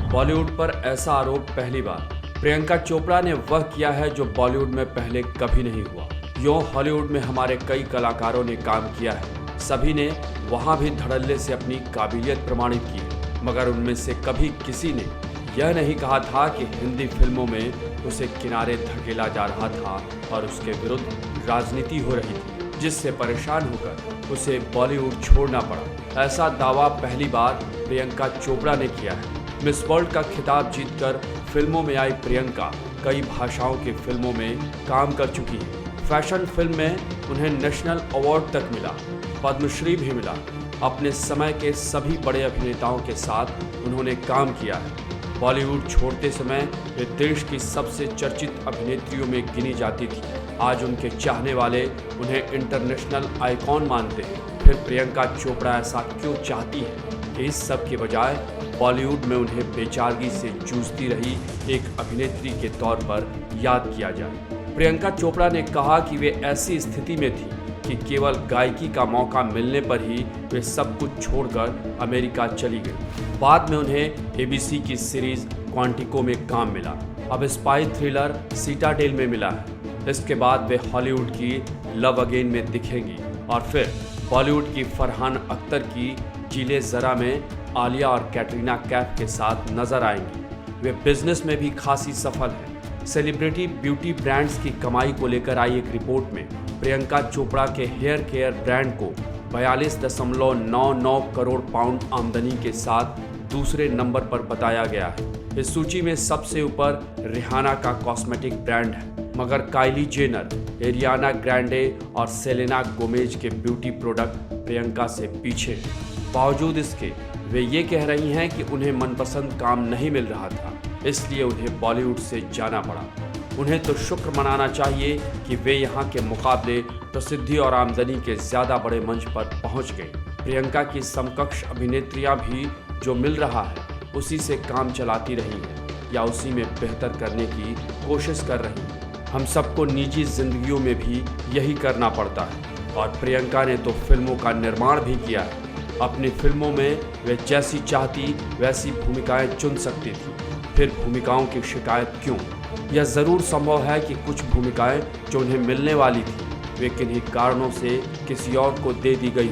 बॉलीवुड पर ऐसा आरोप पहली बार। प्रियंका चोपड़ा ने वह किया है जो बॉलीवुड में पहले कभी नहीं हुआ। यूं हॉलीवुड में हमारे कई कलाकारों ने काम किया है, सभी ने वहां भी धड़ल्ले से अपनी काबिलियत प्रमाणित की है, मगर उनमें से कभी किसी ने यह नहीं कहा था कि हिंदी फिल्मों में उसे किनारे धकेला जा रहा था और उसके विरुद्ध राजनीति हो रही थी, जिससे परेशान होकर उसे बॉलीवुड छोड़ना पड़ा। ऐसा दावा पहली बार प्रियंका चोपड़ा ने किया है। मिस वर्ल्ड का खिताब जीतकर फिल्मों में आई प्रियंका कई भाषाओं की फिल्मों में काम कर चुकी है। फैशन फिल्म में उन्हें नेशनल अवार्ड तक मिला, पद्मश्री भी मिला। अपने समय के सभी बड़े अभिनेताओं के साथ उन्होंने काम किया है। बॉलीवुड छोड़ते समय वे देश की सबसे चर्चित अभिनेत्रियों में गिनी जाती थी। आज उनके चाहने वाले उन्हें इंटरनेशनल आइकॉन मानते हैं। फिर प्रियंका चोपड़ा ऐसा क्यों चाहती है कि इस सब के बजाय बॉलीवुड में उन्हें बेचारगी से जूझती रही एक अभिनेत्री के तौर पर याद किया जाए। प्रियंका चोपड़ा ने कहा कि वे ऐसी स्थिति में थी कि केवल गायकी का मौका मिलने पर ही वे सब कुछ छोड़कर अमेरिका चली गई। बाद में उन्हें एबीसी की सीरीज क्वांटिको में काम मिला। अब स्पाई थ्रिलर सिटाडेल में मिला है। इसके बाद वे हॉलीवुड की लव अगेन में दिखेंगी और फिर बॉलीवुड की फरहान अख्तर की जिले जरा में आलिया और कैटरीना कैफ के साथ नजर आएंगी। वे बिजनेस में भी खासी सफल हैं। सेलिब्रिटी ब्यूटी ब्रांड्स की कमाई को लेकर आई एक रिपोर्ट में प्रियंका चोपड़ा के हेयर केयर ब्रांड को 42.99 करोड़ पाउंड आमदनी के साथ दूसरे नंबर पर बताया गया है। इस सूची में सबसे ऊपर रिहाना का कॉस्मेटिक ब्रांड है, मगर काइली जेनर, एरियाना ग्रैंडे और सेलेना गोमेज के ब्यूटी प्रोडक्ट प्रियंका से पीछे हैं। बावजूद इसके वे ये कह रही हैं कि उन्हें मनपसंद काम नहीं मिल रहा था, इसलिए उन्हें बॉलीवुड से जाना पड़ा। उन्हें तो शुक्र मनाना चाहिए कि वे यहाँ के मुकाबले प्रसिद्धि और आमदनी के ज़्यादा बड़े मंच पर पहुँच गई। प्रियंका की समकक्ष अभिनेत्रियाँ भी जो मिल रहा है उसी से काम चलाती रही हैं या उसी में बेहतर करने की कोशिश कर रही हैं। हम सबको निजी जिंदगियों में भी यही करना पड़ता है और प्रियंका ने तो फिल्मों का निर्माण भी किया है। अपनी फिल्मों में वे जैसी चाहती वैसी भूमिकाएं चुन सकती थी। फिर भूमिकाओं की शिकायत क्यों? यह ज़रूर संभव है कि कुछ भूमिकाएं जो उन्हें मिलने वाली थी वे किन्हीं कारणों से किसी और को दे दी गई।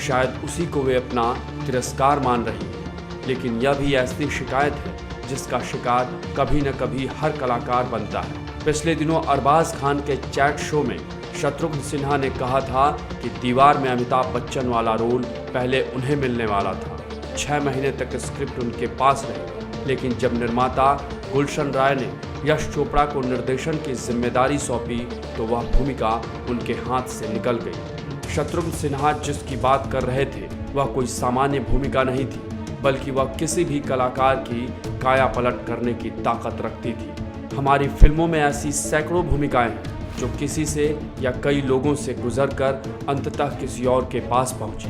शायद उसी को वे अपना तिरस्कार मान रही हैं। लेकिन यह भी ऐसी शिकायत है जिसका शिकार कभी न कभी हर कलाकार बनता है। पिछले दिनों अरबाज खान के चैट शो में शत्रुघ्न सिन्हा ने कहा था कि दीवार में अमिताभ बच्चन वाला रोल पहले उन्हें मिलने वाला था। 6 महीने तक स्क्रिप्ट उनके पास रही, लेकिन जब निर्माता गुलशन राय ने यश चोपड़ा को निर्देशन की जिम्मेदारी सौंपी तो वह भूमिका उनके हाथ से निकल गई। शत्रुघ्न सिन्हा जिसकी बात कर रहे थे वह कोई सामान्य भूमिका नहीं थी, बल्कि वह किसी भी कलाकार की काया पलट करने की ताकत रखती थी। हमारी फिल्मों में ऐसी सैकड़ों भूमिकाएं हैं जो किसी से या कई लोगों से गुजरकर अंततः किसी और के पास पहुंची।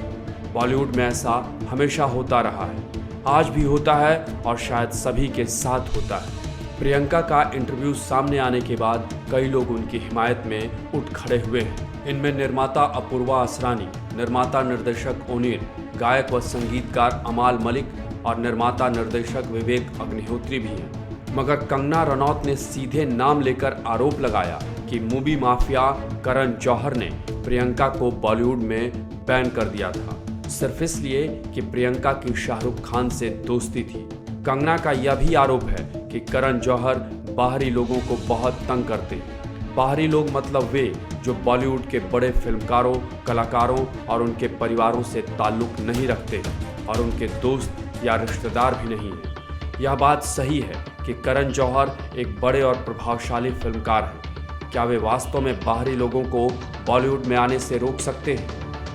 बॉलीवुड में ऐसा हमेशा होता रहा है, आज भी होता है और शायद सभी के साथ होता है। प्रियंका का इंटरव्यू सामने आने के बाद कई लोग उनकी हिमायत में उठ खड़े हुए हैं। इनमें निर्माता अपूर्वा असरानी, निर्माता निर्देशक ओनिर, गायक व संगीतकार अमाल मलिक और निर्माता निर्देशक विवेक अग्निहोत्री भी हैं। मगर कंगना रनौत ने सीधे नाम लेकर आरोप लगाया कि मूवी माफिया करण जौहर ने प्रियंका को बॉलीवुड में बैन कर दिया था, सिर्फ इसलिए कि प्रियंका की शाहरुख खान से दोस्ती थी। कंगना का यह भी आरोप है कि करण जौहर बाहरी लोगों को बहुत तंग करते हैं। बाहरी लोग मतलब वे जो बॉलीवुड के बड़े फिल्मकारों, कलाकारों और उनके परिवारों से ताल्लुक नहीं रखते और उनके दोस्त या रिश्तेदार भी नहीं हैं। यह बात सही है कि करण जौहर एक बड़े और प्रभावशाली फिल्मकार हैं। क्या वे वास्तव में बाहरी लोगों को बॉलीवुड में आने से रोक सकते हैं?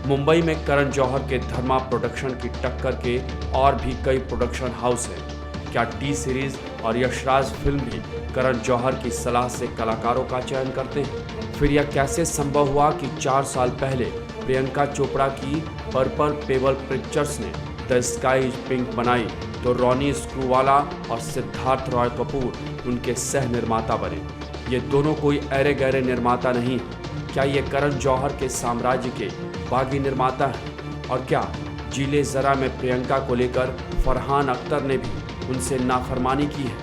मुंबई में करण जौहर के धर्मा प्रोडक्शन की टक्कर के और भी कई प्रोडक्शन हाउस हैं। क्या टी सीरीज और यशराज फिल्म भी करण जौहर की सलाह से कलाकारों का चयन करते हैं? फिर यह कैसे संभव हुआ कि 4 साल पहले प्रियंका चोपड़ा की पर्पल पेबल पिक्चर्स ने द स्काई इज पिंक बनाई तो रॉनी स्क्रूवाला और सिद्धार्थ रॉय कपूर उनके सह निर्माता बने? ये दोनों कोई ऐरे गहरे निर्माता नहीं। क्या ये करण जौहर के साम्राज्य के बागी निर्माता हैं? और क्या जिले जरा में प्रियंका को लेकर फरहान अख्तर ने भी उनसे नाफरमानी की है।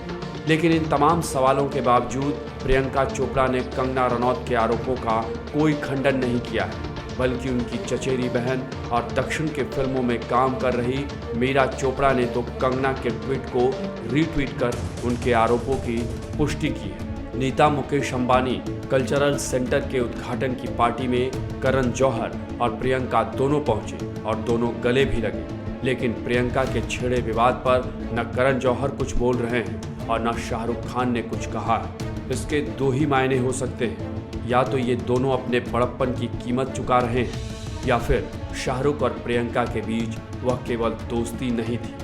लेकिन इन तमाम सवालों के बावजूद प्रियंका चोपड़ा ने कंगना रनौत के आरोपों का कोई खंडन नहीं किया है, बल्कि उनकी चचेरी बहन और दक्षिण के फिल्मों में काम कर रही मीरा चोपड़ा ने तो कंगना के ट्वीट को रीट्वीट कर उनके आरोपों की पुष्टि की है। नीता मुकेश अंबानी कल्चरल सेंटर के उद्घाटन की पार्टी में करण जौहर और प्रियंका दोनों पहुंचे और दोनों गले भी लगे। लेकिन प्रियंका के छेड़े विवाद पर न करण जौहर कुछ बोल रहे हैं और न शाहरुख खान ने कुछ कहा है। इसके दो ही मायने हो सकते हैं, या तो ये दोनों अपने बड़प्पन की कीमत चुका रहे हैं या फिर शाहरुख और प्रियंका के बीच वह केवल दोस्ती नहीं थी।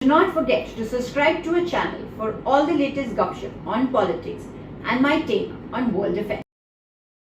Do not forget to subscribe to our channel for all the latest gossip on politics and my take on world affairs.